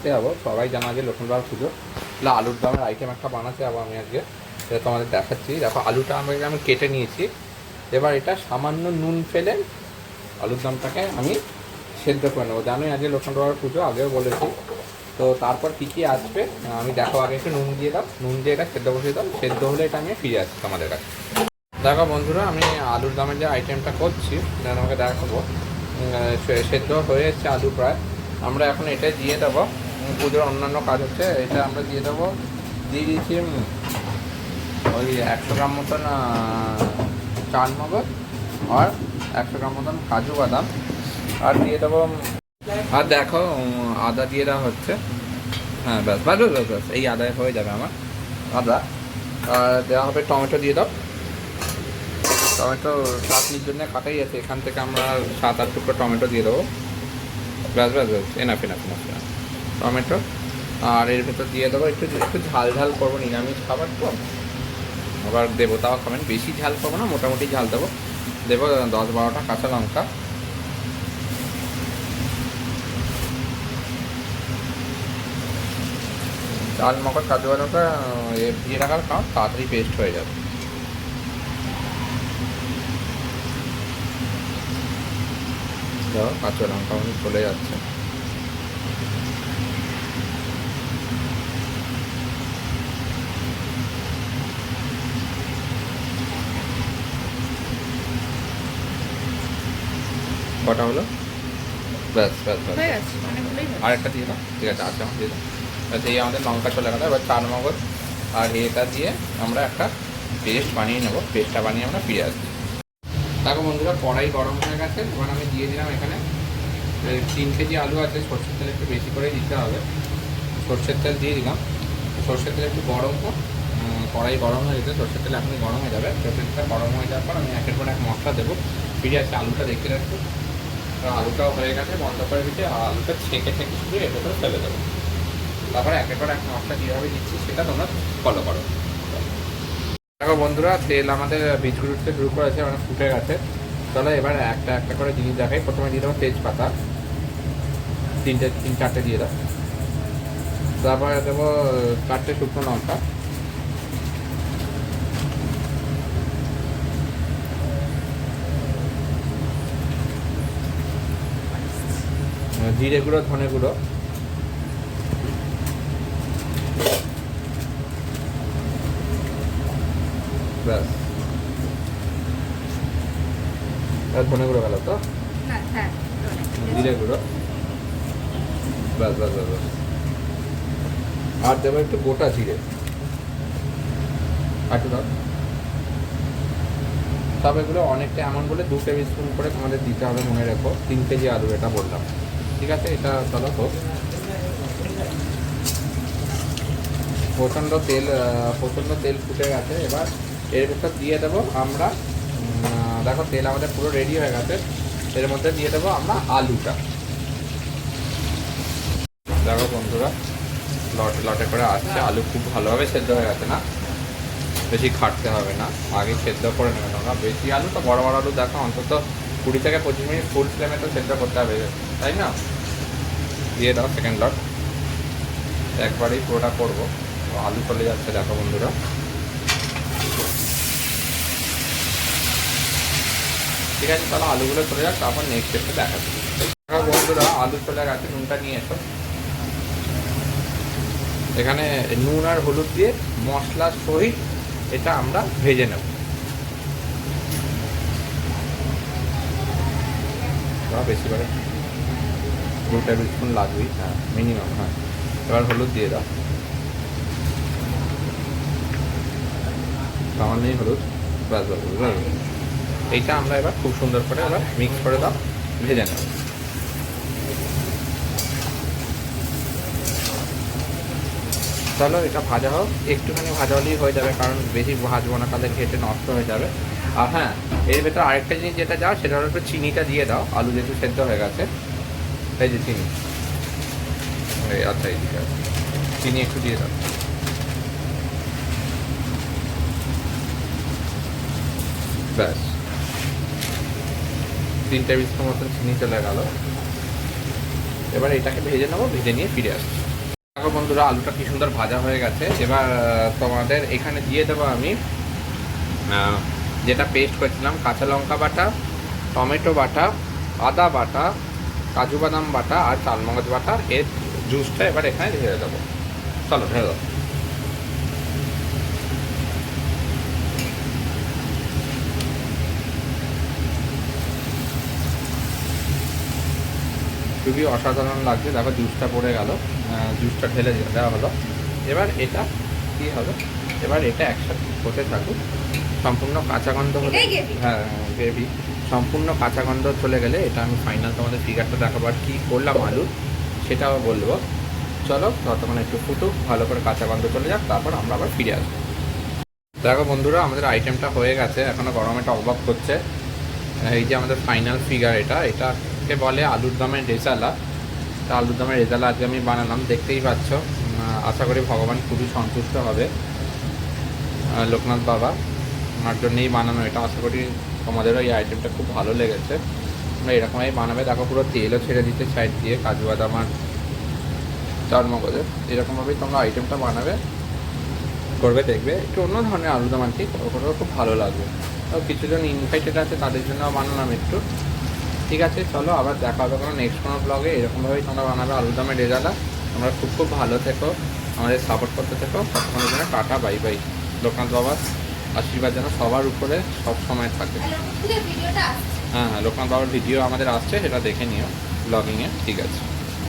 দেখতে যাবো। সবাই জানা যে লক্ষ্মীবার পুজো, আলুর দমের আইটেম একটা বানাতে যাবো আমি আজকে, সেটা তোমাদের দেখাচ্ছি। দেখো আলুটা আমি কেটে নিয়েছি। এবার এটা সামান্য নুন ফেলে আলুর দমটাকে আমি সেদ্ধ করে নেবো। জানোই আজকে লক্ষ্মীবার পুজো, আগেও বলেছি। তো তারপর কী কী আসবে আমি দেখো, আগে একটু নুন দিয়ে দাও, নুন দিয়ে এটা সেদ্ধ বসিয়ে দাও। সেদ্ধ হলে এটা আমি ফিরে আসছি তোমাদের কাছে। দেখো বন্ধুরা, আমি আলুর দমের যে আইটেমটা করছি আমাকে দেখাবো। সেদ্ধ হয়ে এসছে আলু প্রায়। আমরা এখন এটা দিয়ে দেবো। পুজোর অন্যান্য কাজ হচ্ছে, এটা আমরা দিয়ে দেবো। দিয়ে দিয়েছি ওই 100 গ্রাম মতন চাল মগজ, আর 100 গ্রাম মতন কাজু বাদাম, আর দিয়ে দেবো। আর দেখো আদা দিয়ে দেওয়া হচ্ছে। হ্যাঁ ব্যাস ব্যাস ব্যাস ব্যাস, এই আদায় হয়ে যাবে আমার আদা। আর দেওয়া হবে টমেটো দিয়ে দাও। টমেটো চাটনির জন্য কাটাই আছে, এখান থেকে আমরা 7-8 টুকরো টমেটো দিয়ে দেবো। ব্যাস ব্যাস ব্যাস, এনাফ এনাফ এনাফ টমেটো। আর এর ভেতর দিয়ে দেবো একটু একটু ঝাল ঝাল করবো, নিরামিষ খাবার তো আবার দেবো। তাও খাবেন, বেশি ঝাল করবো না, মোটামুটি ঝাল দেবো। দেবো 10-12টা কাঁচা লঙ্কা। চাল মগজ কাজু বাদামটা ভিজিয়ে রাখার কারণ তাড়াতাড়ি পেস্ট হয়ে যাবে। দেখো কাঁচা লঙ্কা অনেক চলে যাচ্ছে। কটা হলো? ব্যাস ব্যাস ব্যাস, আরেকটা দিয়ে দাও। ঠিক আছে, আচ্ছা দিয়ে দাও। ব্যাস, এই আমাদের লঙ্কা চলে গেল। এবার চাল মগজ আর এটা দিয়ে আমরা একটা পেস্ট বানিয়ে নেবো। পেস্টটা বানিয়ে আমরা ফিরে আসছি। দেখো বন্ধুরা, কড়াই গরম হয়ে গেছে। এবার আমি দিয়ে দিলাম এখানে 3 কেজি আলু আছে। সর্ষের তেল একটু বেশি করে দিতে হবে। সর্ষের তেল দিয়ে দিলাম। সর্ষের তেল একটু গরম হোক। কড়াই গরম হয়ে গেছে, সর্ষের তেল এখনই গরম হয়ে যাবে। সর্ষের তেলটা গরম হয়ে যাওয়ার পর আমি একের পর এক মশলা দেবো। ফিরে আসছি, আলুটা দেখতে রাখবো। আলুটাও হয়ে গেছে, বন্ধ করে দিতে আলুটা ছেঁকে ছেঁকে শুধু এর ভেতরে ফেলে দেবো। তারপরে একের পর এক মশলা কীভাবে দিচ্ছি সেটা তোমরা ফলো করো। দেখো বন্ধুরা, তেল আমাদের বীজগুলো উঠতে শুরু করেছে, মানে ফুটে গেছে। চলো এবার একটা একটা করে জিনিস দেখাই। প্রথমে দিয়ে দেবো তেজপাতা, 3-4টে দিয়ে দাও। তারপরে দেবো 4টে শুকনো লঙ্কা, জিরে গুঁড়ো, ধনে গুঁড়ো, ব্যাস। ধনে গুঁড়ো গেল তো, জিরে গুঁড়ো, ব্যাস ব্যাস ব্যাস ব্যাস। আর দেবো একটু গোটা জিরে, একটু দাও। তবে এগুলো অনেকটা এমন বলে 2 টেবিল স্পুন করে তোমাদের দিতে হবে, মনে রেখো। 3 কেজি আলু এটা বললাম, ঠিক আছে? এটা চলো হোক। প্রচণ্ড তেল ফুটে গেছে। এবার এর ভেতর দিয়ে দেবো আমরা, দেখো তেল আমাদের পুরো রেডি হয়ে গেছে। এর মধ্যে দিয়ে দেবো আমরা আলুটা। দেখো বন্ধুরা, লটে লটে করে আসছে। আলু খুব ভালোভাবে সেদ্ধ হয়ে গেছে, না বেশি খাটতে হবে না, আগে সেদ্ধ করে নেবে তোমরা। বেশি আলু তো, বড় বড় আলু দেখো অন্তত 20 থেকে 25 মিনিট ফুল ফ্লেমে তো সেদ্ধ করতে হবে, তাই না? দিয়ে দাও সেকেন্ড লট। একবারেই পুরোটা করবো। তো আলু চলে যাচ্ছে, দেখো বন্ধুরা। ঠিক আছে, তাহলে আলুগুলো চলে যাক, তারপর নেক্সট স্টেপটা দেখাচ্ছি। দেখো বন্ধুরা, আলু চলে গেছে। নুনটা নিয়ে এসো। এখানে নুন আর হলুদ দিয়ে মশলার সহিত এটা আমরা ভেজে নেব। বেশি করে 2 টেবিল স্পুন লাগবেই, হ্যাঁ মিনিমাম। হ্যাঁ, এবার হলুদ দিয়ে দাও, সামান্যই হলুদ, ব্যাস ব্যাস ব্যাস। এইটা আমরা এবার খুব সুন্দর করে এবার মিক্স করে দাও, ভেজে নেব। চলো এটা ভাজা হোক, একটুখানি ভাজা হলেই হয়ে যাবে, কারণ বেশি ভাজবো না, তাহলে ঘেটে নষ্ট হয়ে যাবে। আর হ্যাঁ, এর ভেতরে আরেকটা জিনিস যেটা যাও, সেটা হলো একটু চিনিটা দিয়ে দাও। আলু যেহেতু সেদ্ধ হয়ে গেছে, এই যে চিনি, আচ্ছা এই দিকে চিনি একটু দিয়ে দাও। ব্যাস, 3 টেবিল স্পুন মতন চিনি চলে গেল। এবার এটাকে ভেজে নেবো, ভেজে নিয়ে ফিরে আসছি। দেখো বন্ধুরা, আলুটা কি সুন্দর ভাজা হয়ে গেছে। এবার তোমাদের এখানে দিয়ে দেবো আমি যেটা পেস্ট করেছিলাম, কাঁচা লঙ্কা বাটা, টমেটো বাটা, আদা বাটা, কাজু বাদাম বাটা আর চালমগজ বাটা, এর জুসটা এবার এখানে ঢেলে দেবো। চলো ঢেলে দেবো। খুবই অসাধারণ লাগছে। দেখো জুসটা পড়ে গেল, জুসটা ঢেলে দেওয়া হলো। এবার এটা কী হবে, এবার এটা একসাথে হতে থাকুক, সম্পূর্ণ কাঁচা গন্ধ হলে, হ্যাঁ গ্রেভি সম্পূর্ণ কাঁচা গন্ধ চলে গেলে এটা আমি ফাইনাল তোমাদের ফিগারটা দেখাবো আর কী করলাম আলুর সেটাও বলবো। চলো ততক্ষণ একটু ফুটুক, ভালো করে কাঁচা গন্ধ চলে যাক, তারপর আমরা আবার ফিরে আসবো। দেখো বন্ধুরা, আমাদের আইটেমটা হয়ে গেছে, এখনও গরমে টকবক করছে। এই যে আমাদের ফাইনাল ফিগার, এটাকে বলে আলুর দমের রেজালা। তা আলুর দমের রেজালা আজকে আমি বানালাম, দেখতেই পাচ্ছ। আশা করি ভগবান খুবই সন্তুষ্ট হবে, লোকনাথ বাবা আমার জন্যই বানানো এটা। আশা করি তোমাদেরও এই আইটেমটা খুব ভালো লেগেছে। তোমরা এরকমই বানাবে। দেখো পুরো তেলও ছেড়ে দিতে সাইড দিয়ে, কাজু বাদাম আর চারমগজের। এরকমভাবেই তোমরা আইটেমটা বানাবে, করবে, দেখবে একটু অন্য ধরনের আলুদম আর কি, ওটাও খুব ভালো লাগবে। তো কিছুজন ইনভাইটেড আছে, তাদের জন্য বানালাম একটু। ঠিক আছে, চলো আবার দেখা হবে কোনো নেক্সট কোনো ব্লগে। এরকমভাবেই তোমরা বানাবে আলুদমের রেজালা। তোমরা খুব খুব ভালো থেকো, আমাদের সাপোর্ট করতে থেকো। ততক্ষণের জন্য টাটা, বাই বাই। লোকনাথ বাবার আশীর্বাদ যেন সবার উপরে সব সময় থাকে। হ্যাঁ হ্যাঁ, লোকনাথ বাবার ভিডিও আমাদের আসছে, সেটা দেখে নিও ব্লগিংয়ে। ঠিক আছে।